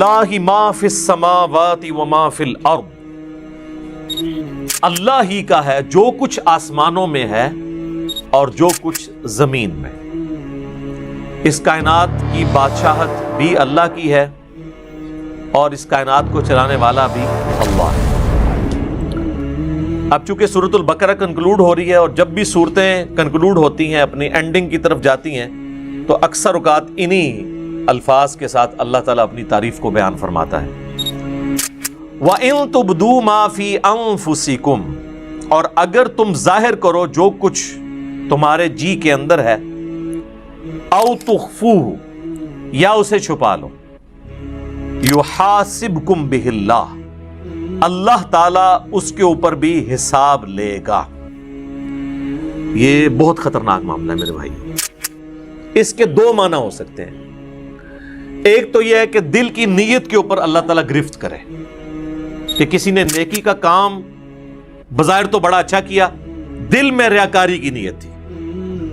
وَلِلَّهِ مَا فِي السَّمَاوَاتِ وَمَا فِي الْأَرْضِ، اللہ ہی کا ہے جو کچھ آسمانوں میں ہے اور جو کچھ زمین میں۔ اس کائنات کی بادشاہت بھی اللہ کی ہے اور اس کائنات کو چلانے والا بھی اللہ ہے۔ اب چونکہ سورۃ البقرہ کنکلوڈ ہو رہی ہے، اور جب بھی صورتیں کنکلوڈ ہوتی ہیں، اپنی اینڈنگ کی طرف جاتی ہیں، تو اکثر اوقات انہی الفاظ کے ساتھ اللہ تعالیٰ اپنی تعریف کو بیان فرماتا ہے۔ وَإِن تُبْدُوا مَا فِي أَنفُسِكُمْ، اور اگر تم ظاہر کرو جو کچھ تمہارے جی کے اندر ہے، أَوْ تُخْفُوهُ، یا اسے چھپا لو، يُحَاسِبْكُمْ بِهِ اللَّهُ، اللہ تعالیٰ اس کے اوپر بھی حساب لے گا۔ یہ بہت خطرناک معاملہ ہے میرے بھائی۔ اس کے دو معنی ہو سکتے ہیں۔ ایک تو یہ ہے کہ دل کی نیت کے اوپر اللہ تعالیٰ گرفت کرے، کہ کسی نے نیکی کا کام بظاہر تو بڑا اچھا کیا، دل میں ریاکاری کی نیت تھی،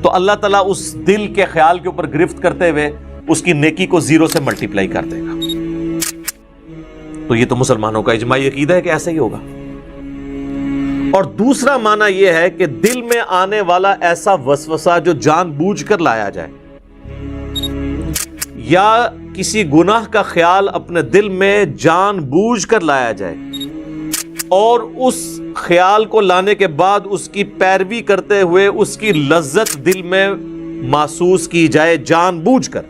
تو اللہ تعالیٰ اس دل کے خیال کے اوپر گرفت کرتے ہوئے اس کی نیکی کو زیرو سے ملٹیپلائی کر دے گا۔ تو یہ تو مسلمانوں کا اجماعی عقیدہ ہے کہ ایسا ہی ہوگا۔ اور دوسرا معنی یہ ہے کہ دل میں آنے والا ایسا وسوسہ جو جان بوجھ کر لایا جائے، یا کسی گناہ کا خیال اپنے دل میں جان بوجھ کر لایا جائے، اور اس خیال کو لانے کے بعد اس کی پیروی کرتے ہوئے اس کی لذت دل میں محسوس کی جائے جان بوجھ کر،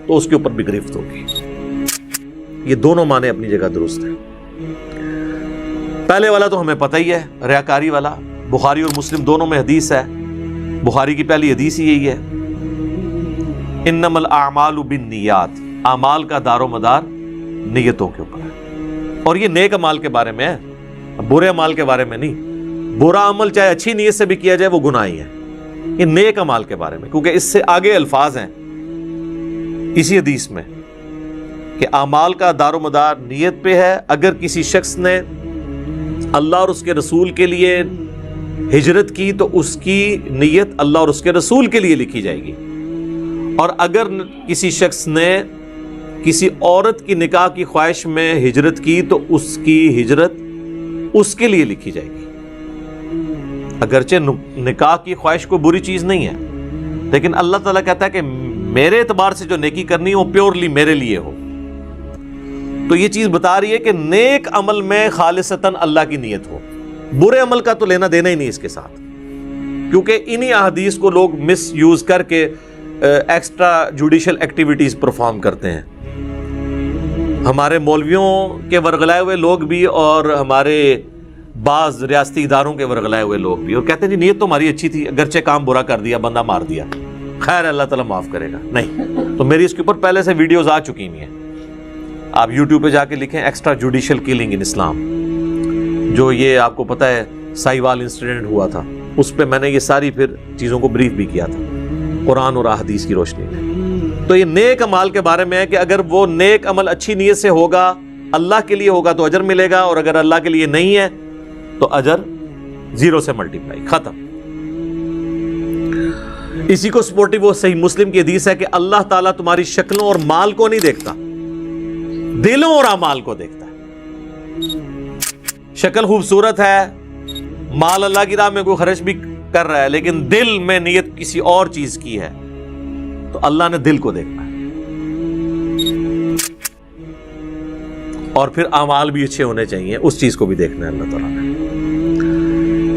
تو اس کے اوپر بھی گرفت ہوگی۔ یہ دونوں معنی اپنی جگہ درست ہیں۔ پہلے والا تو ہمیں پتہ ہی ہے، ریاکاری والا، بخاری اور مسلم دونوں میں حدیث ہے۔ بخاری کی پہلی حدیث ہی یہی ہے، انما الاعمال بالنیات، اعمال کا دار و مدار نیتوں کے اوپر ہے۔ اور یہ نیک عمال کے بارے میں ہے، برے عمال کے بارے میں نہیں۔ برا عمل چاہے اچھی نیت سے بھی کیا جائے وہ گناہ ہی ہے۔ یہ نیک عمال کے بارے میں، کیونکہ اس سے آگے الفاظ ہیں اسی حدیث میں کہ اعمال کا دار و مدار نیت پہ ہے۔ اگر کسی شخص نے اللہ اور اس کے رسول کے لیے ہجرت کی تو اس کی نیت اللہ اور اس کے رسول کے لیے لکھی جائے گی، اور اگر کسی شخص نے کسی عورت کی نکاح کی خواہش میں ہجرت کی تو اس کی ہجرت اس کے لیے لکھی جائے گی۔ اگرچہ نکاح کی خواہش کوئی بری چیز نہیں ہے، لیکن اللہ تعالیٰ کہتا ہے کہ میرے اعتبار سے جو نیکی کرنی ہو پیورلی میرے لیے ہو۔ تو یہ چیز بتا رہی ہے کہ نیک عمل میں خالصتاً اللہ کی نیت ہو، برے عمل کا تو لینا دینا ہی نہیں اس کے ساتھ، کیونکہ انہی احادیث کو لوگ مس یوز کر کے ایکسٹرا جوڈیشل ایکٹیویٹیز پرفارم کرتے ہیں۔ ہمارے مولویوں کے ورغلائے ہوئے لوگ بھی اور ہمارے بعض ریاستی اداروں کے ورغلائے ہوئے لوگ بھی، اور کہتے ہیں جی نیت تو ہماری اچھی تھی، اگرچہ کام برا کر دیا، بندہ مار دیا، خیر اللہ تعالیٰ معاف کرے گا۔ نہیں، تو میری اس کے اوپر پہلے سے ویڈیوز آ چکی ہوئی ہیں، آپ یوٹیوب پہ جا کے لکھیں ایکسٹرا جوڈیشل کلنگ ان اسلام، جو یہ آپ کو پتہ ہے سائیوال انسیڈنٹ ہوا تھا، اس پہ میں نے یہ ساری پھر چیزوں کو بریف بھی کیا تھا قرآن اور احادیث کی روشنی میں۔ تو یہ نیک عمال کے بارے میں ہے کہ اگر وہ نیک عمل اچھی نیت سے ہوگا، اللہ کے لیے ہوگا تو اجر ملے گا، اور اگر اللہ کے لیے نہیں ہے تو اجر زیرو سے ملٹیپلائی، ختم۔ اسی کو سپورٹو وہ صحیح مسلم کی حدیث ہے کہ اللہ تعالیٰ تمہاری شکلوں اور مال کو نہیں دیکھتا، دلوں اور اعمال کو دیکھتا ہے۔ شکل خوبصورت ہے، مال اللہ کی راہ میں کوئی خرچ بھی کر رہا ہے، لیکن دل میں نیت کسی اور چیز کی ہے، تو اللہ نے دل کو دیکھنا ہے، اور پھر اعمال بھی اچھے ہونے چاہیے، اس چیز کو بھی دیکھنا ہے اللہ تعالیٰ نے۔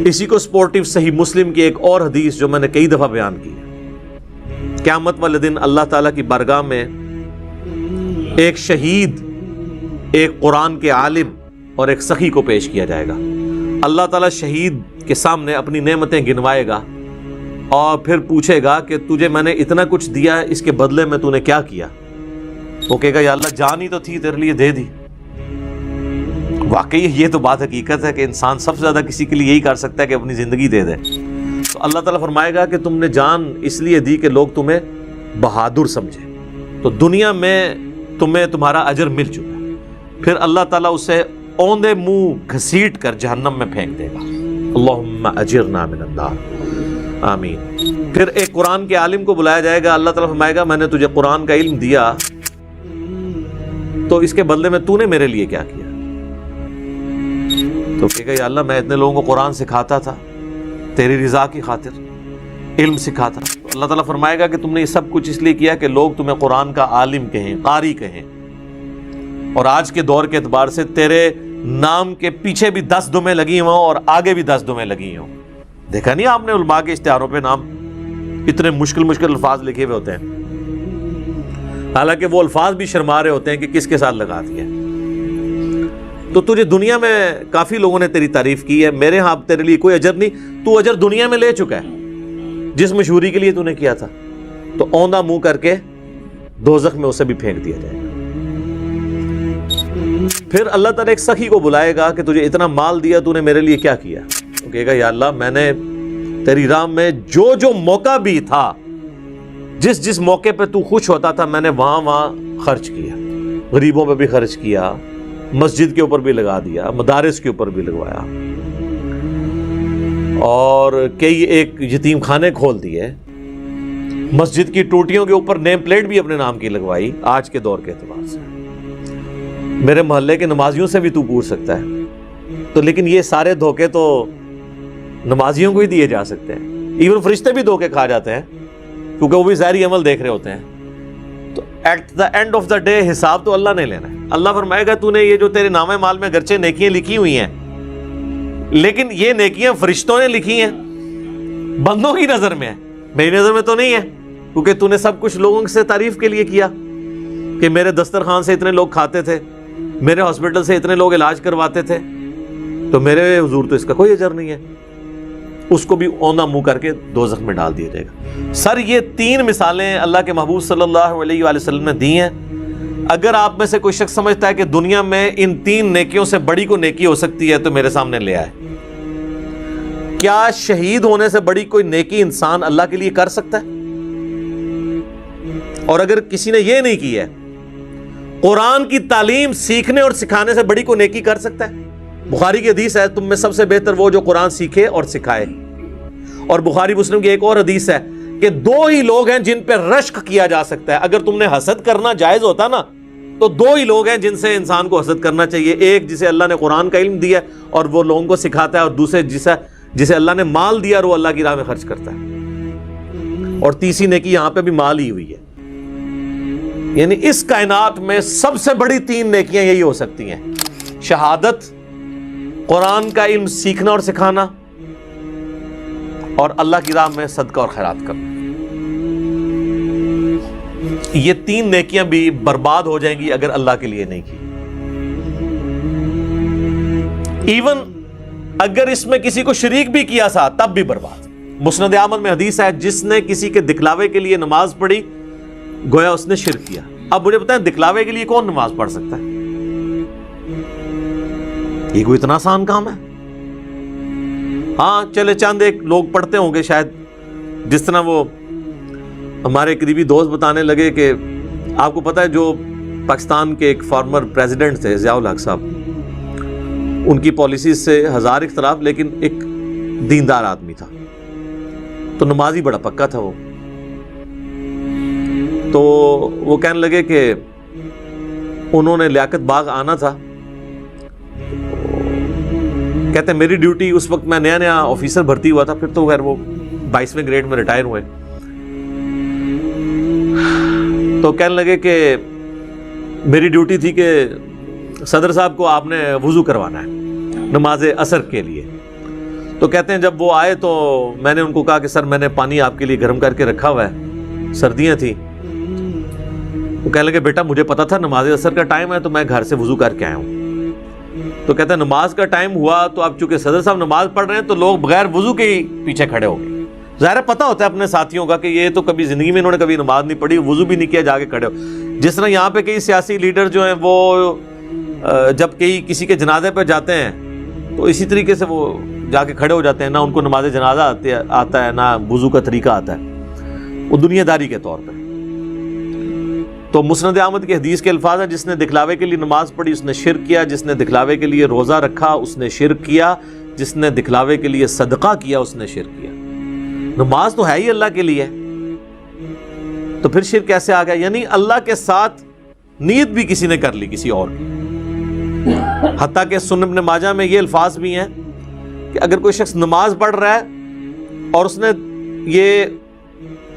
اسی کو سپورٹو صحیح مسلم کی ایک اور حدیث جو میں نے کئی دفعہ بیان کی ہے، قیامت والے دن اللہ تعالیٰ کی بارگاہ میں ایک شہید، ایک قرآن کے عالم اور ایک سخی کو پیش کیا جائے گا۔ اللہ تعالیٰ شہید کے سامنے اپنی نعمتیں گنوائے گا اور پھر پوچھے گا کہ تجھے میں نے اتنا کچھ دیا، اس کے بدلے میں تو نے کیا کیا؟ وہ کہے گا یا اللہ جان ہی تو تھی تیرے لیے دے دی۔ واقعی یہ تو بات حقیقت ہے کہ انسان سب سے زیادہ کسی کے لیے یہی کر سکتا ہے کہ اپنی زندگی دے دے۔ تو اللہ تعالیٰ فرمائے گا کہ تم نے جان اس لیے دی کہ لوگ تمہیں بہادر سمجھے، تو دنیا میں تمہیں تمہارا اجر مل چکا ہے۔ پھر اللہ تعالیٰ اسے اوندے منہ گھسیٹ کر جہنم میں پھینک دے گا۔ اللہم اجرنا من النار، آمین۔ پھر ایک قرآن کے عالم کو بلایا جائے گا، اللہ تعالیٰ فرمائے گا میں نے تجھے قرآن کا علم دیا تو اس کے بدلے میں تو نے میرے لیے کیا کیا؟ تو کہے گا یا اللہ میں اتنے لوگوں کو قرآن سکھاتا تھا تیری رضا کی خاطر، علم سکھاتا. اللہ تعالیٰ فرمائے گا کہ تم نے یہ سب کچھ اس لیے کیا کہ لوگ تمہیں قرآن کا عالم کہیں، قاری کہیں، اور آج کے دور کے اعتبار سے تیرے نام کے پیچھے بھی 10 دمیں لگی ہوں اور آگے بھی 10 دمیں لگی ہوں. دیکھا نہیں آپ نے علماء کے اشتہاروں پہ نام اتنے مشکل الفاظ لکھے ہوئے ہوتے ہیں، حالانکہ وہ الفاظ بھی شرما رہے ہوتے ہیں کہ کس کے ساتھ لگا دیا. تو تجھے دنیا میں کافی لوگوں نے تیری تعریف کی ہے، میرے ہاں تیرے لیے کوئی اجر نہیں، تو اجر دنیا میں لے چکا ہے جس مشہوری کے لیے تو نے کیا تھا. تو اوندا منہ کر کے دوزخ میں اسے بھی پھینک دیا جائے گا. پھر اللہ تعالیٰ ایک سخی کو بلائے گا کہ تجھے اتنا مال دیا، تو نے میرے لیے کیا کیا؟ تو کہے گا یا اللہ میں نے تیری راہ میں جو موقع بھی تھا، جس موقع پہ تو خوش ہوتا تھا، میں نے وہاں خرچ کیا. غریبوں پہ بھی خرچ کیا، مسجد کے اوپر بھی لگا دیا، مدارس کے اوپر بھی لگوایا، اور کئی ایک یتیم خانے کھول دیے، مسجد کی ٹوٹیوں کے اوپر نیم پلیٹ بھی اپنے نام کی لگوائی. آج کے دور کے اعتبار سے میرے محلے کے نمازیوں سے بھی تو پوچھ سکتا ہے. تو لیکن یہ سارے دھوکے تو نمازیوں کو ہی دیے جا سکتے ہیں، ایون فرشتے بھی دھوکے کھا جاتے ہیں کیونکہ وہ بھی ظاہری عمل دیکھ رہے ہوتے ہیں. تو at the end of the day حساب تو اللہ نے لینا ہے. اللہ فرمائے گا تو نے یہ جو تیرے نامہ مال میں گرچہ نیکیاں لکھی ہوئی ہیں، لیکن یہ نیکیاں فرشتوں نے لکھی ہیں، بندوں کی نظر میں ہے، میری نظر میں تو نہیں ہے، کیونکہ تو نے سب کچھ لوگوں سے تعریف کے لیے کیا کہ میرے دسترخوان سے اتنے لوگ کھاتے تھے، میرے ہاسپٹل سے اتنے لوگ علاج کرواتے تھے، تو میرے حضور تو اس کا کوئی اجر نہیں ہے. اس کو بھی اونا منہ کر کے دوزخ میں ڈال دیا جائے گا. سر یہ 3 مثالیں اللہ کے محبوب صلی اللہ علیہ وآلہ وسلم نے دی ہیں. اگر آپ میں سے کوئی شخص سمجھتا ہے کہ دنیا میں ان 3 نیکیوں سے بڑی کوئی نیکی ہو سکتی ہے تو میرے سامنے لے آئے. کیا شہید ہونے سے بڑی کوئی نیکی انسان اللہ کے لیے کر سکتا ہے؟ اور اگر کسی نے یہ نہیں کی ہے، قرآن کی تعلیم سیکھنے اور سکھانے سے بڑی کوئی نیکی کر سکتا ہے؟ بخاری کی حدیث ہے تم میں سب سے بہتر وہ جو قرآن سیکھے اور سکھائے. اور بخاری مسلم کی ایک اور حدیث ہے کہ 2 ہی لوگ ہیں جن پہ رشک کیا جا سکتا ہے. اگر تم نے حسد کرنا جائز ہوتا نا تو 2 ہی لوگ ہیں جن سے انسان کو حسد کرنا چاہیے. ایک جسے اللہ نے قرآن کا علم دیا اور وہ لوگوں کو سکھاتا ہے، اور دوسرے جسے اللہ نے مال دیا اور وہ اللہ کی راہ میں خرچ کرتا ہے. اور تیسری نیکی یہاں پہ بھی مال ہی ہوئی ہے. یعنی اس کائنات میں سب سے بڑی 3 نیکیاں یہی ہو سکتی ہیں: شہادت، قرآن کا علم سیکھنا اور سکھانا، اور اللہ کی راہ میں صدقہ اور خیرات کرنا. یہ 3 نیکیاں بھی برباد ہو جائیں گی اگر اللہ کے لیے نہیں کی. ایون اگر اس میں کسی کو شریک بھی کیا سا تب بھی برباد. مسند احمد میں حدیث ہے جس نے کسی کے دکھلاوے کے لیے نماز پڑھی گویا اس نے شرک کیا. اب مجھے بتائیں دکھلاوے کے لیے کون نماز پڑھ سکتا ہے؟ یہ کوئی اتنا آسان کام ہے؟ ہاں چلے چند ایک لوگ پڑھتے ہوں گے شاید، جس طرح وہ ہمارے قریبی دوست بتانے لگے کہ آپ کو پتہ ہے جو پاکستان کے ایک فارمر پریزیڈنٹ تھے ضیاء الحق صاحب، ان کی پالیسیز سے 1000 اختلاف، لیکن ایک دیندار آدمی تھا، تو نمازی بڑا پکا تھا وہ. تو وہ کہنے لگے کہ انہوں نے لیاقت باغ آنا تھا. کہتے ہیں میری ڈیوٹی اس وقت میں نیا آفیسر بھرتی ہوا تھا، پھر تو خیر وہ 22ویں گریڈ میں ریٹائر ہوئے. تو کہنے لگے کہ میری ڈیوٹی تھی کہ صدر صاحب کو آپ نے وضو کروانا ہے نماز عصر کے لیے. تو کہتے ہیں جب وہ آئے تو میں نے ان کو کہا کہ سر میں نے پانی آپ کے لیے گرم کر کے رکھا ہوا ہے، سردیاں تھیں. وہ کہنے لگے بیٹا مجھے پتا تھا نماز عصر کا ٹائم ہے تو میں گھر سے وضو کر کے آیا ہوں. تو کہتے ہیں نماز کا ٹائم ہوا تو اب چونکہ صدر صاحب نماز پڑھ رہے ہیں تو لوگ بغیر وضو کے ہی پیچھے کھڑے ہو گئے. ظاہر پتہ ہوتا ہے اپنے ساتھیوں کا کہ یہ تو کبھی زندگی میں انہوں نے کبھی نماز نہیں پڑھی، وضو بھی نہیں کیا، جا کے کھڑے ہو. جس طرح یہاں پہ کئی سیاسی لیڈر جو ہیں وہ جب کسی کے جنازے پہ جاتے ہیں تو اسی طریقے سے وہ جا کے کھڑے ہو جاتے ہیں، نہ ان کو نماز جنازہ آتا ہے نہ وضو کا طریقہ آتا ہے، وہ دنیا داری کے طور پہ. تو مسند احمد کی حدیث کے الفاظ ہیں جس نے دکھلاوے کے لیے نماز پڑھی اس نے شرک کیا، جس نے دکھلاوے کے لیے روزہ رکھا اس نے شرک کیا، جس نے دکھلاوے کے لیے صدقہ کیا اس نے شرک کیا. نماز تو ہے ہی اللہ کے لیے، تو پھر شرک کیسے آ گیا؟ یعنی اللہ کے ساتھ نیت بھی کسی نے کر لی کسی اور کی. حتیٰ کہ سنن ابن ماجہ میں یہ الفاظ بھی ہیں کہ اگر کوئی شخص نماز پڑھ رہا ہے اور اس نے یہ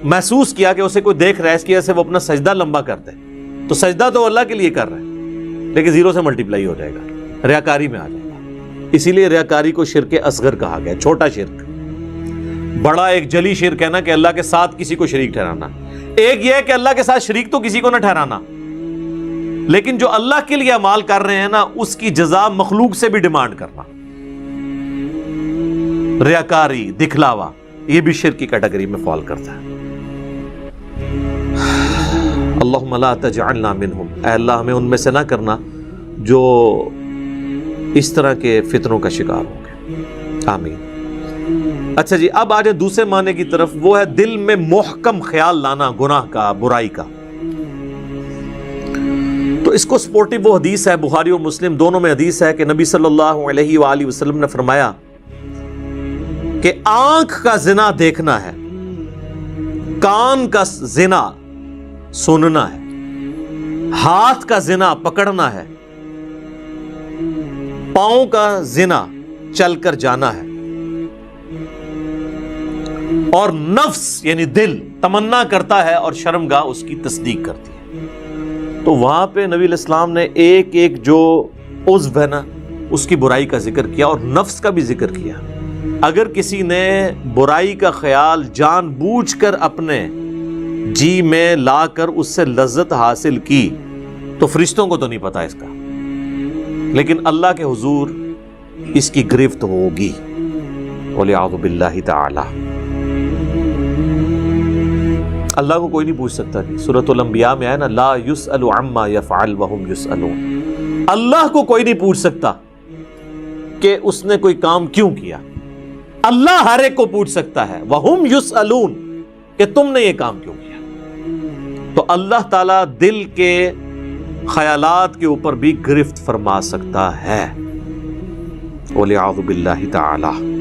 محسوس کیا کہ اسے کوئی دیکھ رہا ہے، اس کی وجہ سے وہ اپنا سجدہ لمبا کرتا ہے، تو سجدہ تو اللہ کے لیے کر رہا ہے لیکن 0 سے ملٹیپلائی ہو جائے گا، ریاکاری میں آ جائے گا. اسی لیے ریاکاری کو شرک اصغر کہا گیا، چھوٹا شرک. بڑا ایک جلی شرک ہے نا کہ اللہ کے ساتھ کسی کو شریک ٹھہرانا. ایک یہ ہے کہ اللہ کے ساتھ شریک تو کسی کو نہ ٹھہرانا، لیکن جو اللہ کے لیے اعمال کر رہے ہیں نا اس کی جزا مخلوق سے بھی ڈیمانڈ کرنا. ریاکاری، دکھلاوا، یہ بھی شرک کی کیٹیگری میں فال کرتا ہے. اللہم لا تجعلنا منہم، اے اللہ ہمیں ان میں سے نہ کرنا جو اس طرح کے فتنوں کا شکار ہوں گے. آمین. اچھا جی، اب آ جائیں دوسرے معنی کی طرف، وہ ہے دل میں محکم خیال لانا گناہ کا، برائی کا. تو اس کو سپورٹیو وہ حدیث ہے، بخاری اور مسلم دونوں میں حدیث ہے کہ نبی صلی اللہ علیہ وآلہ وسلم نے فرمایا کہ آنکھ کا زنا دیکھنا ہے، کان کا زنا سننا ہے، ہاتھ کا زنا پکڑنا ہے، پاؤں کا زنا چل کر جانا ہے، اور نفس یعنی دل تمنا کرتا ہے اور شرمگاہ اس کی تصدیق کرتی ہے. تو وہاں پہ نبی علیہ السلام نے ایک ایک جو عضو ہے نا اس کی برائی کا ذکر کیا اور نفس کا بھی ذکر کیا. اگر کسی نے برائی کا خیال جان بوجھ کر اپنے جی میں لا کر اس سے لذت حاصل کی تو فرشتوں کو تو نہیں پتا اس کا، لیکن اللہ کے حضور اس کی گرفت ہوگی. وَلِعَوْذُ بِاللَّهِ تَعَالَى. اللہ کو کوئی نہیں پوچھ سکتا. سورۃ الانبیاء میں ہے نا، لا یسأل عما یفعل وہم یسألون. اللہ کو کوئی نہیں پوچھ سکتا کہ اس نے کوئی کام کیوں کیا. اللہ ہر ایک کو پوچھ سکتا ہے وہم یسألون کہ تم نے یہ کام کیوں کیا. تو اللہ تعالیٰ دل کے خیالات کے اوپر بھی گرفت فرما سکتا ہے. وَلِعَوْذُ بِاللَّهِ تَعَالَى.